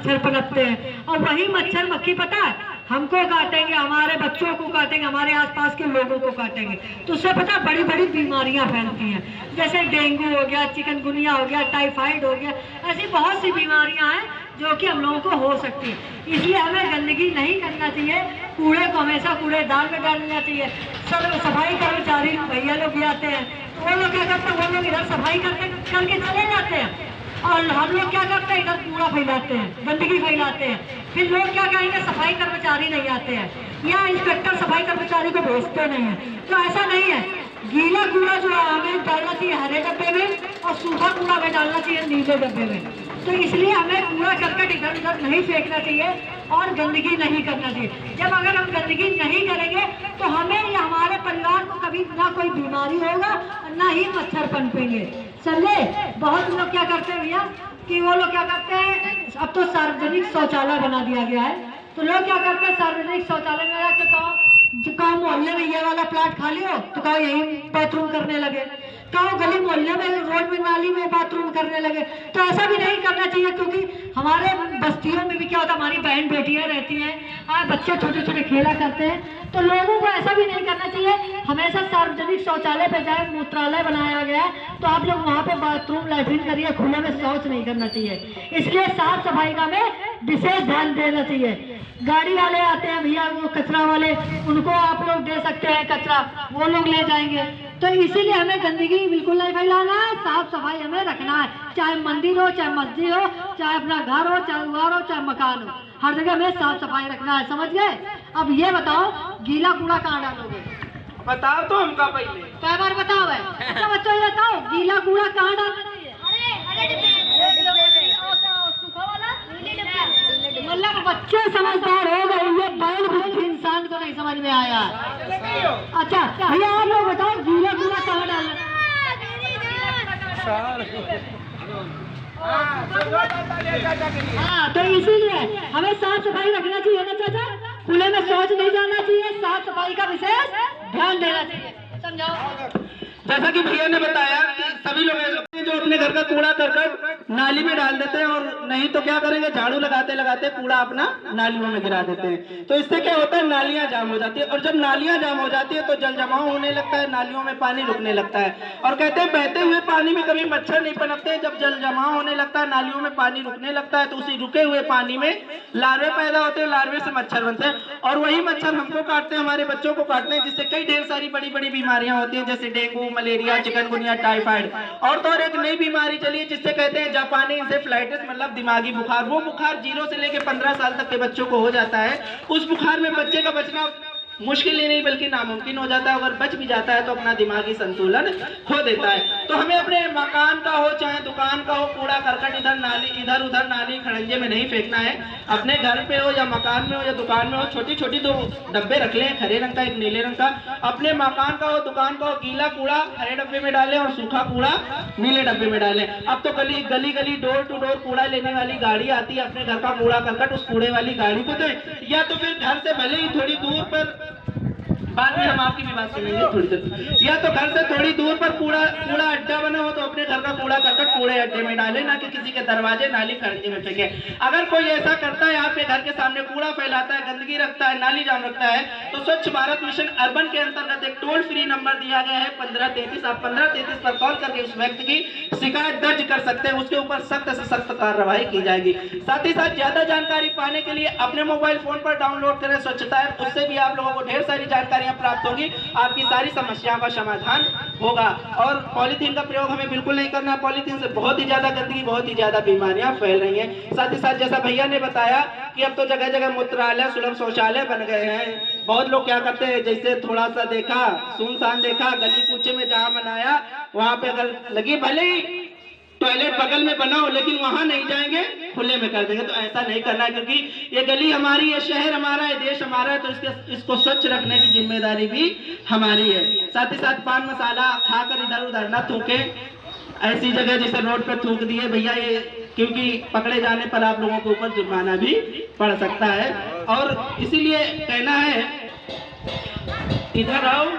मच्छर पनपते हैं। और वही मच्छर मक्खी पता है हमको काटेंगे, हमारे बच्चों को काटेंगे, हमारे आसपास के लोगों को काटेंगे, तो उससे पता बड़ी बड़ी बीमारियां फैलती हैं, जैसे डेंगू हो गया, चिकनगुनिया हो गया, टाइफाइड हो गया, ऐसी बहुत सी बीमारियां हैं जो कि हम लोगों को हो सकती है। इसलिए हमें गंदगी नहीं करना चाहिए, कूड़े को हमेशा कूड़ेदान में डालना चाहिए। सफाई कर्मचारी भैया लोग भी आते हैं, तो वो लोग क्या करते हैं, वो लोग इधर सफाई करके चले जाते हैं और हम लोग क्या करते हैं, इधर कूड़ा फैलाते हैं, गंदगी फैलाते हैं। फिर लोग क्या कहेंगे, सफाई कर्मचारी नहीं आते हैं या इंस्पेक्टर सफाई कर्मचारी को भेजते नहीं है। तो ऐसा नहीं है, गीला कूड़ा जो है हमें डालना चाहिए हरे डब्बे में और सूखा कूड़ा हमें डालना चाहिए नीले डब्बे में। तो इसलिए हमें कूड़ा करकट इधर उधर नहीं फेंकना चाहिए और गंदगी नहीं करना चाहिए। जब अगर हम गंदगी नहीं करेंगे तो हमें या हमारे परिवार को कभी ना कोई बीमारी होगा और ना ही मच्छर पनपेंगे। समझे? बहुत लोग क्या करते हैं भैया कि वो लोग क्या करते हैं, अब तो सार्वजनिक शौचालय बना दिया गया है, तो लोग क्या करते हैं सार्वजनिक शौचालय में जाके कहो मोहल्ले में ये वाला प्लाट खाली हो तो कहो यही बाथरूम करने लगे, कहो गली मोहल्ले में रोड में नाली में बाथरूम करने लगे। तो ऐसा भी नहीं करना चाहिए, क्योंकि हमारे बस्तियों में भी क्या होता है, हमारी बहन बेटियां रहती हैं, बच्चे छोटे छोटे खेला करते हैं, तो लोगों को ऐसा भी नहीं करना चाहिए। हमेशा सार्वजनिक शौचालय पे जाए, मूत्रालय बनाया गया है तो आप लोग वहाँ पे बाथरूम लैट्रिन करिए, खुले में शौच नहीं करना चाहिए। इसलिए साफ सफाई का हमें विशेष ध्यान देना चाहिए। गाड़ी वाले आते हैं भैया, वो कचरा वाले, उनको आप लोग दे सकते हैं कचरा, वो लोग ले जाएंगे। तो इसीलिए हमें गंदगी बिल्कुल नहीं फैलाना है, साफ सफाई हमें रखना है, चाहे मंदिर हो, चाहे मस्जिद हो, चाहे अपना घर हो, चाहे उगार हो, चाहे मकान हो, हर जगह हमें साफ सफाई रखना है। समझ गए? अब ये बताओ गीला कूड़ा कहाँ डालोगे? बताओ तो हमका पहले कई बार बताओ है। अच्छा बच्चों ये बताओ गीला कूड़ा कहाँ डालना चाहिए? मतलब बच्चे समझदार हो गए, ये बैल बुद्धि इंसान को नहीं समझ में आया। अच्छा भैया आप लोग बताओ गीला कूड़ा कहाँ डालना? हाँ, तो इसीलिए हमें साफ सफाई रखना चाहिए ना चाचा, खुले में शौच नहीं जाना चाहिए, साफ सफाई का विशेष ध्यान देना चाहिए। समझाओ। जैसा कि भैया ने बताया कि सभी लोग ऐसे जो अपने घर का कूड़ा करकट नाली में डाल देते हैं, और नहीं तो क्या करेंगे, झाड़ू लगाते लगाते कूड़ा अपना नालियों में गिरा देते हैं। तो इससे क्या होता है, नालियां जाम हो जाती है, और जब नालियां जाम हो जाती है तो जल जमाव होने लगता है, नालियों में पानी रुकने लगता है। और कहते हैं बहते हुए पानी में कभी मच्छर नहीं पनपते, जब जल जमाव होने लगता है, नालियों में पानी रुकने लगता है, तो उसी रुके हुए पानी में लार्वे पैदा होते हैं, लार्वे से मच्छर बनते हैं, और वही मच्छर हमको काटते हैं, हमारे बच्चों को काटते हैं, जिससे कई ढेर सारी बड़ी बड़ी बीमारियां होती हैं, जैसे डेंगू, मलेरिया, चिकनगुनिया, टाइफाइड। और तो और एक नई बीमारी चली है जिससे कहते हैं जापानी इंसेफ्लाइटिस, मतलब दिमागी बुखार। वो बुखार 0 से लेकर 15 साल तक के बच्चों को हो जाता है। उस बुखार में बच्चे का बचना मुश्किल ही नहीं बल्कि नामुमकिन हो जाता है। अगर बच भी जाता है तो अपना दिमागी संतुलन खो देता है। तो हमें अपने मकान का हो चाहे दुकान का हो, कूड़ा करकट इधर उधर नाली खड़ंजे में नहीं फेंकना है। अपने घर पे हो या मकान में हो या दुकान में हो, छोटी छोटी 2 डब्बे रख लें, हरे रंग का एक नीले रंग का। अपने मकान का हो दुकान का हो, गीला कूड़ा हरे डब्बे में डालें और सूखा कूड़ा नीले डब्बे में डालें। अब तो गली गली डोर टू डोर कूड़ा लेने वाली गाड़ी आती है, अपने घर का कूड़ा करकट उस कूड़े वाली गाड़ी को दें, या तो फिर घर से भले ही थोड़ी दूर पर, बाद में हम आपकी भी बात सुनेंगे थोड़ी देर, या तो घर से थोड़ी दूर पर कूड़ा अड्डा बना हो तो अपने घर का कूड़ा करकट कूड़े अड्डे में डाले, ना कि किसी के दरवाजे नाली खड़ंजे में फेंके। अगर कोई ऐसा करता है, आपके घर के सामने कूड़ा फैलाता है, गंदगी रखता है, नाली जाम रखता है, तो स्वच्छ भारत मिशन अर्बन के अंतर्गत एक टोल फ्री नंबर दिया गया है 1533। आप 1533 पर कॉल करके उस व्यक्ति की शिकायत दर्ज कर सकते हैं, उसके ऊपर सख्त से सख्त कार्रवाई की जाएगी। साथ ही साथ ज्यादा जानकारी पाने के लिए अपने मोबाइल फोन पर डाउनलोड करें स्वच्छता ऐप, उससे भी आप लोगों को ढेर सारी जानकारी प्राप्त होगी, आपकी सारी समस्याओं का समाधान होगा। और पॉलीथीन का प्रयोग हमें बिल्कुल नहीं करना, पॉलीथीन से बहुत ही ज्यादा गंदगी, बहुत ही ज्यादा बीमारियां फैल रही हैं। साथ ही साथ जैसा भैया ने बताया कि अब तो जगह जगह मूत्रालय, सुलभ शौचालय बन गए हैं। बहुत लोग क्या करते हैं, जैसे थोड़ा सा देखा, सुनसान देखा, गली कूचे में जहां बनाया वहां पे अगर लगी, भले ही टॉयलेट बगल में बना हो लेकिन वहां नहीं जाएंगे, खुले में कर देंगे। तो ऐसा नहीं करना है, क्योंकि ये गली हमारी है, शहर हमारा है, देश हमारा है, तो इसको स्वच्छ रखने की जिम्मेदारी भी हमारी है। साथ ही साथ पान मसाला खाकर इधर उधर न थूके, ऐसी जगह जैसे रोड पर थूक दिए भैया, ये क्योंकि पकड़े जाने पर आप लोगों के ऊपर जुर्माना भी पड़ सकता है। और इसीलिए कहना है, इधर आओ।